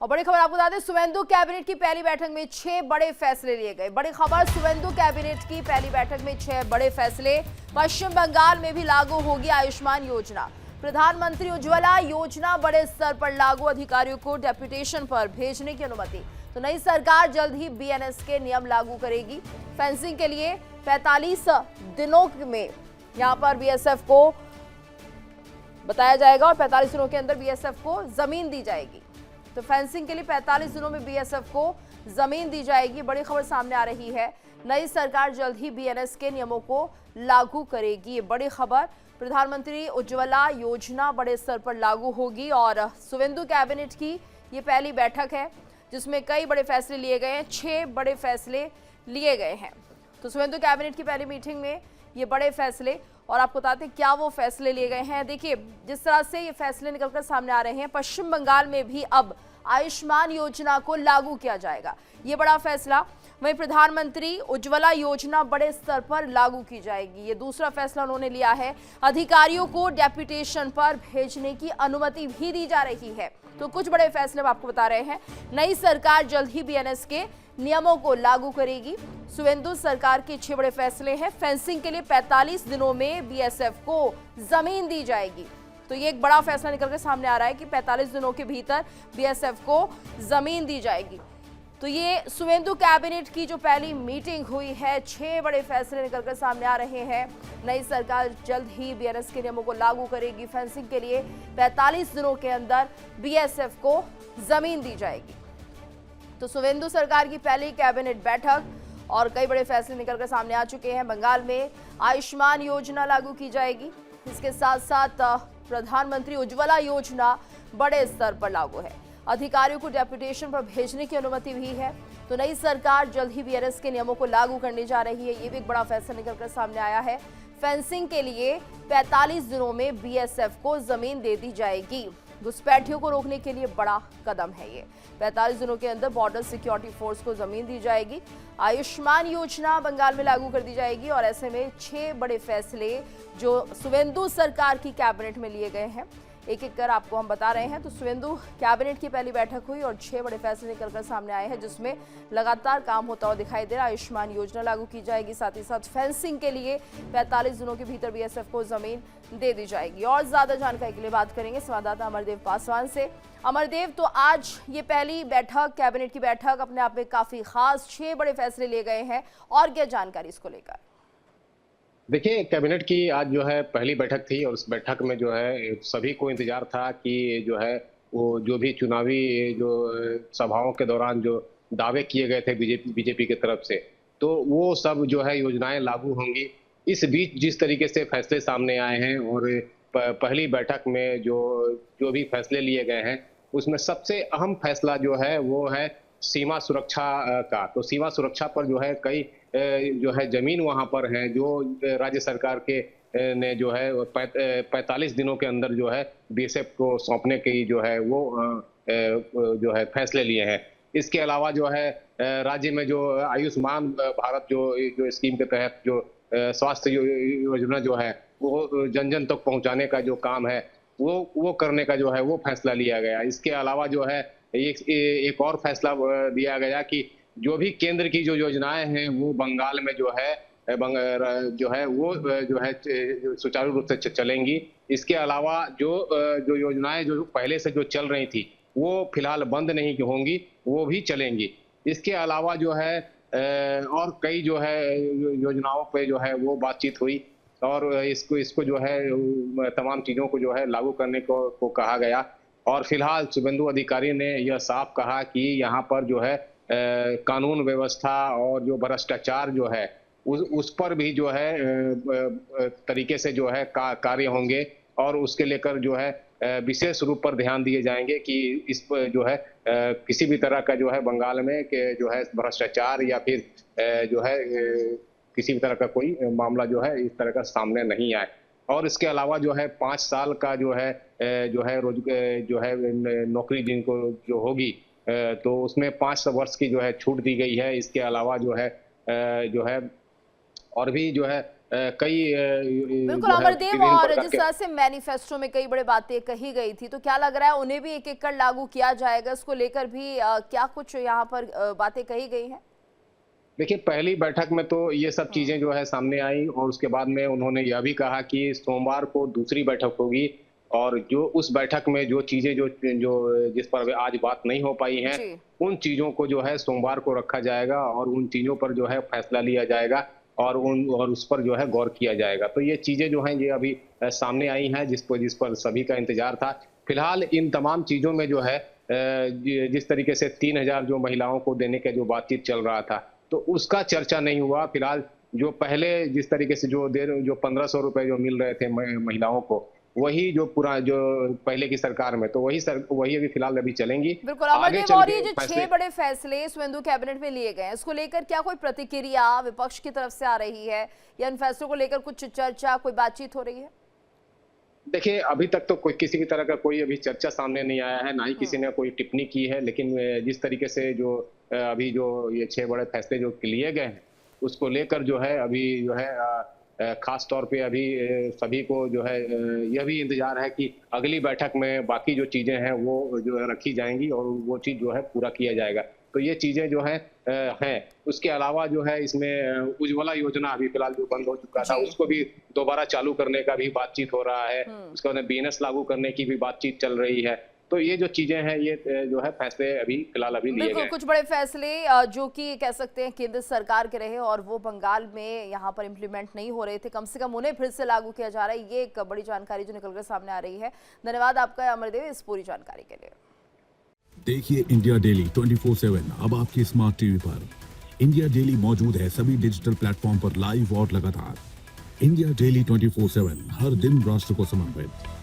और बड़ी खबर आपको बता दें, शुवेंदु कैबिनेट की पहली बैठक में 6 बड़े फैसले लिए गए। बड़ी खबर, शुवेंदु कैबिनेट की पहली बैठक में 6 बड़े फैसले। पश्चिम बंगाल में भी लागू होगी आयुष्मान योजना। प्रधानमंत्री उज्ज्वला योजना बड़े स्तर पर लागू, अधिकारियों को डेप्यूटेशन पर भेजने की अनुमति। तो नई सरकार जल्द ही बीएनएस के नियम लागू करेगी। फेंसिंग के लिए 45 दिनों में यहां पर बीएसएफ को बताया जाएगा और 45 दिनों के अंदर बीएसएफ को जमीन दी जाएगी। तो फेंसिंग के लिए 45 दिनों में बीएसएफ को जमीन दी जाएगी। बड़ी खबर सामने आ रही है, नई सरकार जल्द ही बीएनएस के नियमों को लागू करेगी। ये बड़ी खबर, प्रधानमंत्री उज्ज्वला योजना बड़े स्तर पर लागू होगी और शुवेंदु कैबिनेट की ये पहली बैठक है जिसमें कई बड़े फैसले लिए गए हैं। 6 बड़े फैसले लिए गए हैं। तो शुवेंदु कैबिनेट की पहली मीटिंग में ये बड़े फैसले, और आपको बताते हैं क्या वो फैसले लिए गए हैं। देखिए, जिस तरह से ये फैसले निकलकर सामने आ रहे हैं, पश्चिम बंगाल में भी अब आयुष्मान योजना को लागू किया जाएगा, ये बड़ा फैसला। वहीं प्रधानमंत्री उज्ज्वला योजना बड़े स्तर पर लागू की जाएगी, ये दूसरा फैसला उन्होंने लिया है। अधिकारियों को डेप्यूटेशन पर भेजने की अनुमति भी दी जा रही है। तो कुछ बड़े फैसले हम आपको बता रहे हैं। नई सरकार जल्द ही बीएनएस के नियमों को लागू करेगी। शुवेंदु सरकार के 6 बड़े फैसले हैं। फेंसिंग के लिए 45 दिनों में बीएसएफ को जमीन दी जाएगी। तो ये एक बड़ा फैसला निकलकर सामने आ रहा है कि 45 दिनों के भीतर बीएसएफ को जमीन दी जाएगी। तो ये शुवेंदु कैबिनेट की जो पहली मीटिंग हुई है, 6 बड़े फैसले निकलकर सामने आ रहे हैं। नई सरकार जल्द ही बीएनएस के नियमों को लागू करेगी। फेंसिंग के लिए 45 दिनों के अंदर बीएसएफ को जमीन दी जाएगी। तो शुवेंदु सरकार की पहली कैबिनेट बैठक और कई बड़े फैसले निकलकर सामने आ चुके हैं। बंगाल में आयुष्मान योजना लागू की जाएगी। इसके साथ साथ प्रधानमंत्री उज्ज्वला योजना बड़े स्तर पर लागू है। अधिकारियों को डेप्यूटेशन पर भेजने की अनुमति भी है। तो नई सरकार जल्द ही बीएनएस के नियमों को लागू करने जा रही है। ये भी एक बड़ा फैसला निकलकर सामने आया है। फेंसिंग के लिए 45 दिनों में बीएसएफ को जमीन दे दी जाएगी। घुसपैठियों को रोकने के लिए बड़ा कदम है ये। 45 दिनों के अंदर बॉर्डर सिक्योरिटी फोर्स को जमीन दी जाएगी। आयुष्मान योजना बंगाल में लागू कर दी जाएगी और ऐसे में 6 बड़े फैसले जो शुवेंदु सरकार की कैबिनेट में लिए गए हैं, एक एक कर आपको हम बता रहे हैं। तो शुवेंदु कैबिनेट की पहली बैठक हुई और 6 बड़े फैसले निकलकर सामने आए हैं जिसमें लगातार काम होता हुआ दिखाई दे रहा है। आयुष्मान योजना लागू की जाएगी, साथ ही साथ फेंसिंग के लिए 45 दिनों के भीतर बीएसएफ को जमीन दे दी जाएगी। और ज्यादा जानकारी के लिए बात करेंगे संवाददाता अमरदेव पासवान से। अमरदेव, तो आज ये पहली बैठक, कैबिनेट की बैठक अपने आप में काफी खास, 6 बड़े फैसले लिए गए हैं, और क्या जानकारी इसको लेकर? देखिए, कैबिनेट की आज जो है पहली बैठक थी और उस बैठक में जो है सभी को इंतजार था कि जो है वो जो भी चुनावी जो सभाओं के दौरान जो दावे किए गए थे बीजेपी की तरफ से, तो वो सब जो है योजनाएं लागू होंगी। इस बीच जिस तरीके से फैसले सामने आए हैं और पहली बैठक में जो जो भी फैसले लिए गए हैं, उसमें सबसे अहम फैसला जो है वो है सीमा सुरक्षा का। तो सीमा सुरक्षा पर जो है कई जो है जमीन वहां पर है जो राज्य सरकार के ने जो है 45 दिनों के अंदर जो है बीएसएफ को सौंपने की जो है वो जो है फैसले लिए हैं। इसके अलावा जो है राज्य में जो आयुष्मान भारत जो स्कीम के तहत जो स्वास्थ्य योजना जो है वो जन जन तक पहुंचाने का जो काम है वो करने का जो है वो फैसला लिया गया। इसके अलावा जो है एक और फैसला दिया गया कि जो भी केंद्र की जो योजनाएं हैं वो बंगाल में जो है वो जो है सुचारू रूप से चलेंगी। इसके अलावा जो योजनाएं जो पहले से जो चल रही थी वो फिलहाल बंद नहीं होंगी, वो भी चलेंगी। इसके अलावा जो है और कई जो है योजनाओं पे जो है वो बातचीत हुई और इसको जो है तमाम चीजों को जो है लागू करने को कहा गया। और फिलहाल शुवेंदु अधिकारी ने यह साफ कहा कि यहाँ पर जो है कानून व्यवस्था और जो भ्रष्टाचार जो है उस पर भी जो है तरीके से जो है कार्य होंगे और उसके लेकर जो है विशेष रूप पर ध्यान दिए जाएंगे कि इस पर जो है किसी भी तरह का जो है बंगाल में के जो है भ्रष्टाचार या फिर जो है किसी भी तरह का कोई मामला जो है इस तरह का सामने नहीं आए। और इसके अलावा जो है 5 साल का जो है रोज जो है नौकरी जिनको जो होगी तो उसमें 5 वर्ष की जो है छूट दी गई है। इसके अलावा जो है और भी जो है कई बिल्कुल जो है अमरदेव, विभिन्न और प्रकार जिस के तरह से मैनिफेस्टो में कई बड़े बातें कही गई थी, तो क्या लग रहा है उन्हें भी एक एक कर लागू किया जाएगा? इसको लेकर भी क्या कुछ यहाँ पर बातें कही गई हैं? देखिए, पहली बैठक में तो ये सब चीज़ें जो है सामने आई और उसके बाद में उन्होंने यह भी कहा कि सोमवार को दूसरी बैठक होगी और जो उस बैठक में जो चीज़ें जो जो जिस पर आज बात नहीं हो पाई हैं, जी। उन चीज़ों को जो है सोमवार को रखा जाएगा और उन चीज़ों पर जो है फैसला लिया जाएगा और उस पर जो है गौर किया जाएगा। तो ये चीज़ें जो हैं ये अभी सामने आई हैं जिस पर सभी का इंतज़ार था। फिलहाल इन तमाम चीज़ों में जो है जिस तरीके से 3000 जो महिलाओं को देने का जो बातचीत चल रहा था, तो उसका चर्चा नहीं हुआ। फिलहाल जो पहले जिस तरीके से जो 1500 रुपए जो मिल रहे थे महिलाओं को, वही जो पहले की सरकार में, तो वही अभी फिलहाल अभी चलेंगी। बिल्कुल आगे अमरदेव, चल और के ये जो 6 फैसले बड़े फैसले सुवेंदु कैबिनेट में लिए गए हैं, इसको लेकर क्या कोई प्रतिक्रिया विपक्ष की तरफ से आ रही है, या इन फैसलों को लेकर कुछ चर्चा, कोई बातचीत हो रही है? देखिए, अभी तक तो कोई किसी भी तरह का कोई अभी चर्चा सामने नहीं आया है, ना ही किसी ने कोई टिप्पणी की है। लेकिन जिस तरीके से जो अभी जो ये 6 बड़े फैसले जो लिए गए हैं, उसको लेकर जो है अभी जो है खास तौर पे अभी सभी को जो है यह भी इंतजार है कि अगली बैठक में बाकी जो चीजें हैं वो जो है रखी जाएंगी और वो चीज जो है पूरा किया जाएगा। तो ये चीजें जो है हैं। उसके अलावा जो है इसमें उज्ज्वला योजना अभी फिलहाल जो बंद हो चुका था, जी। उसको भी दोबारा चालू करने का भी बातचीत हो रहा है। उसके बाद बीएनएस लागू करने की भी बातचीत चल रही है। तो ये जो चीजें हैं ये जो है फैसले अभी फिलहाल अभी लिए बिल्कुल गए। कुछ बड़े फैसले जो कि कह सकते हैं केंद्र सरकार के रहे और वो बंगाल में यहाँ पर इम्प्लीमेंट नहीं हो रहे थे, कम से कम उन्हें फिर से लागू किया जा रहा है। ये एक बड़ी जानकारी जो निकलकर सामने आ रही है। धन्यवाद आपका अमरदेव इस पूरी जानकारी के लिए। देखिए इंडिया डेली 24/7 अब आपकी स्मार्ट टीवी पर। इंडिया डेली मौजूद है सभी डिजिटल प्लेटफॉर्म पर लाइव और लगातार। इंडिया डेली 24/7 हर दिन राष्ट्र को समर्पित।